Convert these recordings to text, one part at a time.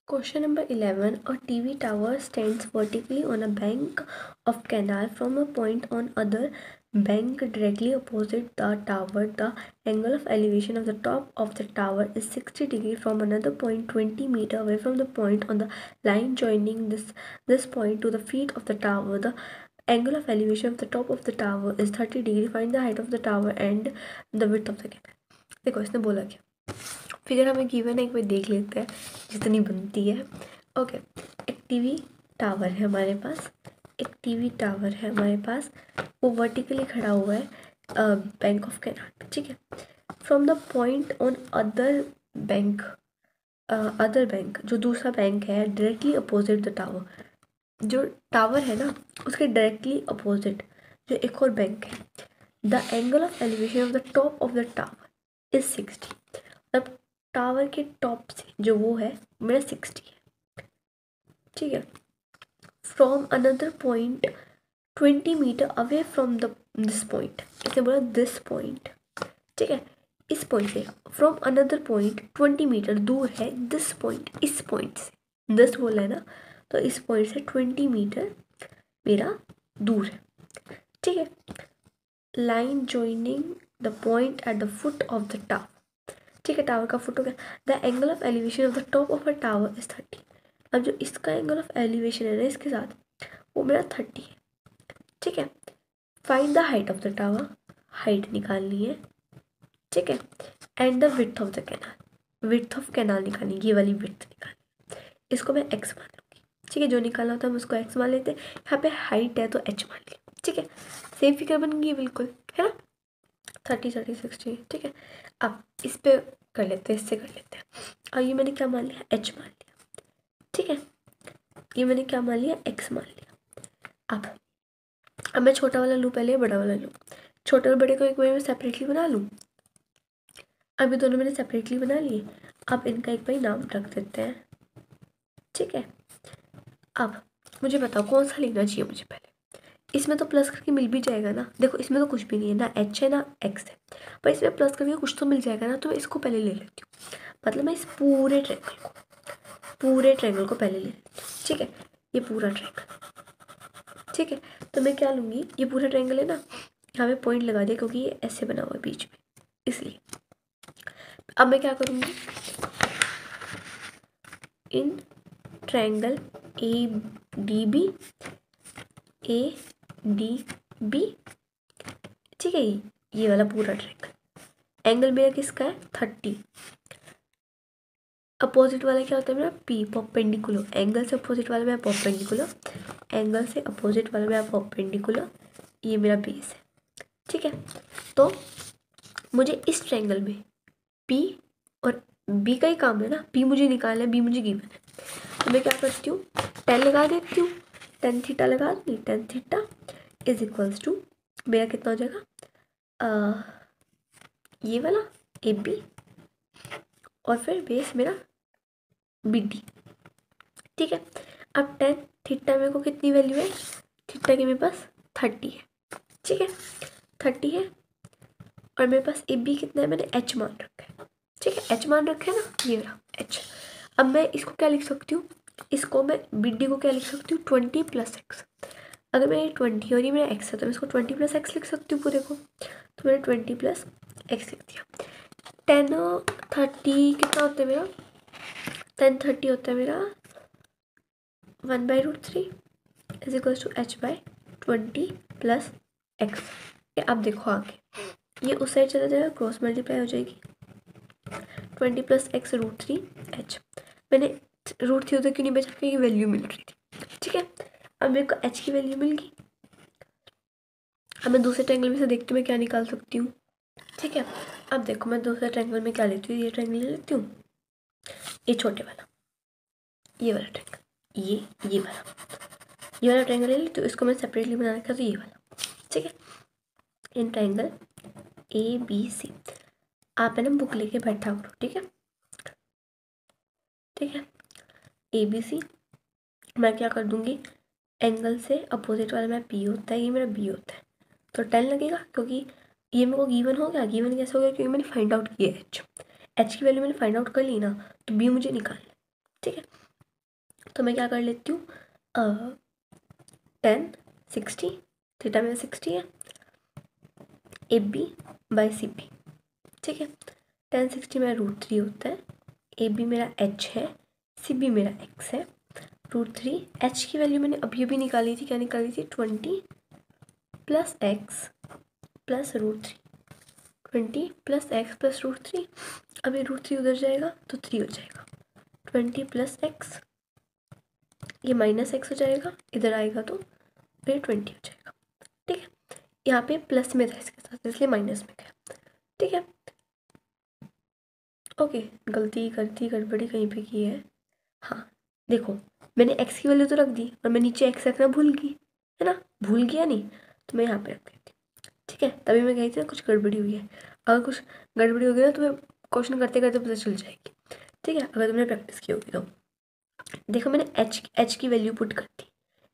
Question number 11. A TV tower stands vertically on a bank of canal from a point on other bank directly opposite the tower. The angle of elevation of the top of the tower is 60 degree from another point 20 meter away from the point on the line joining this point to the feet of the tower. The angle of elevation of the top of the tower is 30 degree. Find the height of the tower and the width of the canal. देखो इसने बोला क्या, figure हमें given है, एक बार देख लेते हैं जितनी बनती है। ओके, एक टीवी टावर है हमारे पास, एक टीवी टावर है हमारे पास, वो वर्टिकली खड़ा हुआ है बैंक ऑफ कैनाल पे, ठीक है। From the point on other bank जो दूसरा बैंक है डायरेक्टली अपोजिट द टावर, जो टावर है ना उसके डायरेक्टली अपोजिट जो एक और बैंक है, the angle of elevation of the top of the tower is 60। अब टावर के टॉप से जो वो है मेरा 60 है, ठीक है। From another point 20 metre away from this point, इसने बोला दिस पॉइंट, ठीक है। इस पॉइंट से फ्रॉम अनदर पॉइंट 20 मीटर दूर है दिस पॉइंट, इस पॉइंट से दिस बोला है ना, तो इस पॉइंट से 20 मीटर मेरा दूर है, ठीक है। Line joining the point at the foot of the tower, ठीक है, टावर का फुट हो गया। The angle of elevation of the top of a tower is 30। अब जो इसका एंगल ऑफ एलिवेशन है ना इसके साथ, वो मेरा 30 है, ठीक है। Find the height of the tower, height निकालनी है, ठीक है। And the width of the canal, width of canal निकालनी, ये वाली विड्थ निकालनी, इसको मैं एक्स मान लूँगी, ठीक है। जो निकालना होता है हम उसको एक्स मान लेते हैं, यहाँ पे हाइट है तो एच मान लिया, ठीक है। सेम फिगर बन गई बिल्कुल, है ना, 30 30 60, ठीक है। अब इस पे कर लेते हैं, इससे कर लेते हैं। और ये मैंने क्या मान लिया, एच मान लिया, ठीक है। ये मैंने क्या मान लिया, एक्स मान लिया। अब मैं छोटा वाला लूँ पहले, बड़ा वाला लूँ। छोटे और बड़े को एक बार मैं सेपरेटली बना लूँ। अब ये दोनों मैंने सेपरेटली बना लिए, अब इनका एक भाई नाम रख देते हैं, ठीक है। अब मुझे बताओ कौन सा लेना चाहिए मुझे पहले। इसमें तो प्लस करके मिल भी जाएगा ना, देखो इसमें तो कुछ भी नहीं है, ना एच है ना एक्स है, पर इसमें प्लस करके कुछ तो मिल जाएगा ना, तो मैं इसको पहले ले लेती हूँ। मतलब मैं इस पूरे ट्रायंगल को पहले ले लेती हूँ, ठीक है। ये पूरा ट्रायंगल, ठीक है। तो मैं क्या लूँगी, ये पूरा ट्रायंगल है ना, यहाँ पे पॉइंट लगा दिया क्योंकि ये ऐसे बना हुआ है बीच में, इसलिए। अब मैं क्या करूँगी, in triangle A D B, ठीक है, ये वाला पूरा ट्रायंगल, एंगल मेरा किसका है 30। अपोजिट वाला क्या होता है मेरा पी, परपेंडिकुलर, एंगल से अपोजिट वाला मेरा परपेंडिकुलर, एंगल से अपोजिट वाला मेरा परपेंडिकुलर, ये मेरा बेस है, ठीक है। तो मुझे इस ट्रायंगल में पी और बी का ही काम है ना, पी मुझे निकालना है, बी मुझे गिवन है, तो मैं क्या करती हूँ, 10 लगा देती हूँ, टेन थीटा लगा दी, ten theta is equals to मेरा कितना हो जाएगा, ये वाला ए बी और फिर बेस मेरा बी डी, ठीक है। अब टेन थीटा मेरे को कितनी वैल्यू है, थीटा की मेरे पास 30 है, ठीक है, 30 है। और मेरे पास ए बी कितना है, मैंने एच मान रखा है, ठीक है, एच मान रखा है ना, ये रहा एच। अब मैं इसको क्या लिख सकती हूँ, इसको मैं बी डी को क्या लिख सकती हूँ, 20 + एक्स। अगर मैं 20 और ये मेरा एक्स है तो मैं इसको 20 + एक्स लिख सकती हूँ पूरे को, तो मैंने 20 + एक्स लिख दिया। 10 30 कितना होता है मेरा, 10 30 होता है मेरा 1/√3 is equals to h/20 + x। अब देखो आगे, ये उस साइड चला जाएगा, क्रॉस मल्टीप्लाई हो जाएगी, 20 + x √3 h। मैंने √3 उधर क्यों नहीं बचा, क्योंकि वैल्यू मिल रही थी, ठीक है। अब मेरे को h की वैल्यू मिल गई। अब मैं दूसरे ट्रायंगल में से देखती हूँ मैं क्या निकाल सकती हूँ, ठीक है। अब देखो मैं दूसरे ट्रायंगल में क्या लेती हूँ, ये ट्रायंगल ले लेती हूँ, ये छोटे वाला, ये वाला ट्रायंगल, ये वाला ट्रायंगल ले लेती हूँ, इसको मैं सेपरेटली बना रखा, तो ये वाला, ठीक है। इन ट्रायंगल ए बी सी, आप है ना बुक लेके बैठा करो, ठीक है, ठीक है। ए बी सी मैं क्या कर दूंगी, एंगल से अपोजिट वाला मेरा पी होता है, ये मेरा बी होता है, तो 10 लगेगा, क्योंकि ये मेरे को गिवन हो गया। गिवन कैसे हो गया, क्योंकि मैंने फाइंड आउट किया एच की वैल्यू मैंने फाइंड आउट कर ली ना, तो बी मुझे निकालना, ठीक है। तो मैं क्या कर लेती हूँ, 10 60, थीटा मेरा 60 है, A B by C B, ठीक है। 10 60 मेरा √3 होता है, ए बी मेरा h है, सी बी मेरा x है, √3। h की वैल्यू मैंने अभी अभी निकाली थी, क्या निकाली थी, 20 plus x plus √3, 20 plus x plus √3। अभी √3 उधर जाएगा तो 3 हो जाएगा, 20 प्लस एक्स, ये माइनस एक्स हो जाएगा, इधर आएगा तो फिर 20 हो जाएगा, ठीक है। यहाँ पे प्लस में था इसके साथ, इसलिए माइनस में गया, ठीक है। ओके, गड़बड़ी कहीं पे की है। हाँ देखो, मैंने x की वैल्यू तो रख दी और मैं नीचे x रखना भूल गई, है ना, भूल गया नहीं, तो मैं यहाँ पे रख देती, ठीक है। तभी मैं कही थी ना कुछ गड़बड़ी हुई है। अगर कुछ गड़बड़ी होगी ना तो मैं क्वेश्चन करते करते पता चल जाएगी, ठीक है, अगर तुमने प्रैक्टिस की होगी तो। देखो मैंने h की वैल्यू पुट कर दी,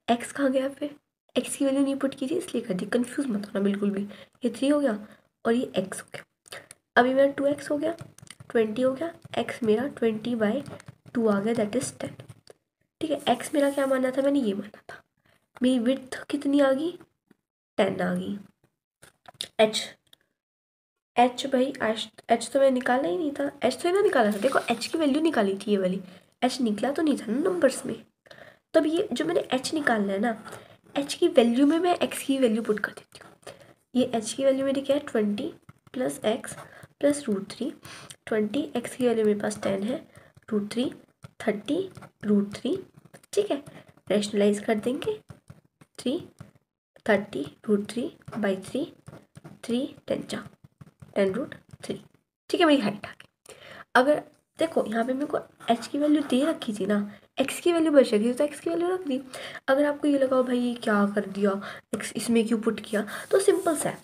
x कहाँ गया, फिर x की वैल्यू नहीं पुट की थी इसलिए कर दी, कन्फ्यूज मत होना बिल्कुल भी। ये 3 हो गया और ये x हो गया, अभी मेरा 2x हो गया, 20 हो गया, x मेरा 20/2 आ गया, दैट इज 10, ठीक है। x मेरा क्या माना था, मैंने ये माना था, मेरी विड्थ कितनी आ गई, 10 आ गई। h भाई h तो मैं निकाला ही नहीं था, h तो ना निकाला था, देखो h की वैल्यू निकाली थी ये वाली, h निकला तो नहीं था ना नंबर्स में। तब ये जो मैंने h निकालना है ना, h की वैल्यू में मैं x की वैल्यू पुट कर देती हूँ। ये h की वैल्यू मेरी क्या है, 20 प्लस एक्स प्लस √3, 20, x की वैल्यू मेरे पास 10 है, √3 30 √3, ठीक है। रैशनलाइज कर देंगे, 3 30 √3/3, 3 10 10√3, ठीक है। मेरी हाइट आ गई। अगर देखो यहाँ पे मेरे को h की वैल्यू दे रखी थी ना, x की वैल्यू बच रखी थी तो x की वैल्यू रख दी। अगर आपको ये लगा भाई ये क्या कर दिया, x इसमें क्यों पुट किया, तो सिंपल सा है,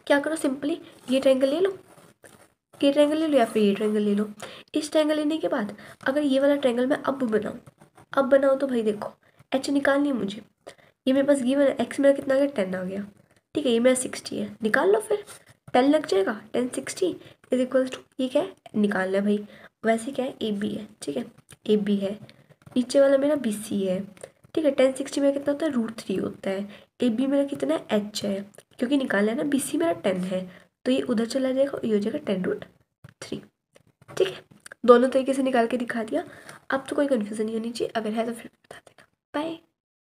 क्या करो, सिंपली ये ट्रायंगल ले लो, ये ट्रायंगल ले लो या फिर ये ट्रायंगल ले लो। इस ट्रायंगल लेने के बाद अगर ये वाला ट्रायंगल मैं अब बनाऊँ तो भाई देखो h निकालनी है मुझे, ये मेरे पास गिवन है, x मेरा कितना आ गया, 10 आ गया, ठीक है। ये मेरा 60 है, निकाल लो फिर, 10 लग जाएगा, 10 60 इज इक्वल्स टू, ये क्या है, निकालना है भाई, वैसे क्या है, ए बी है, ठीक है, ए बी है, नीचे वाला मेरा बी सी है, ठीक है। 10 60 मेरा कितना होता है, √3 होता है, ए बी मेरा कितना है, एच है, क्योंकि निकालना है ना, बी सी मेरा 10 है, तो ये उधर चला जाएगा, ये हो जाएगा 10√3, ठीक है। दोनों तरीके से निकाल के दिखा दिया, अब तो कोई कन्फ्यूज़न नहीं होनी चाहिए, अगर है तो फिर बता देना। बाय।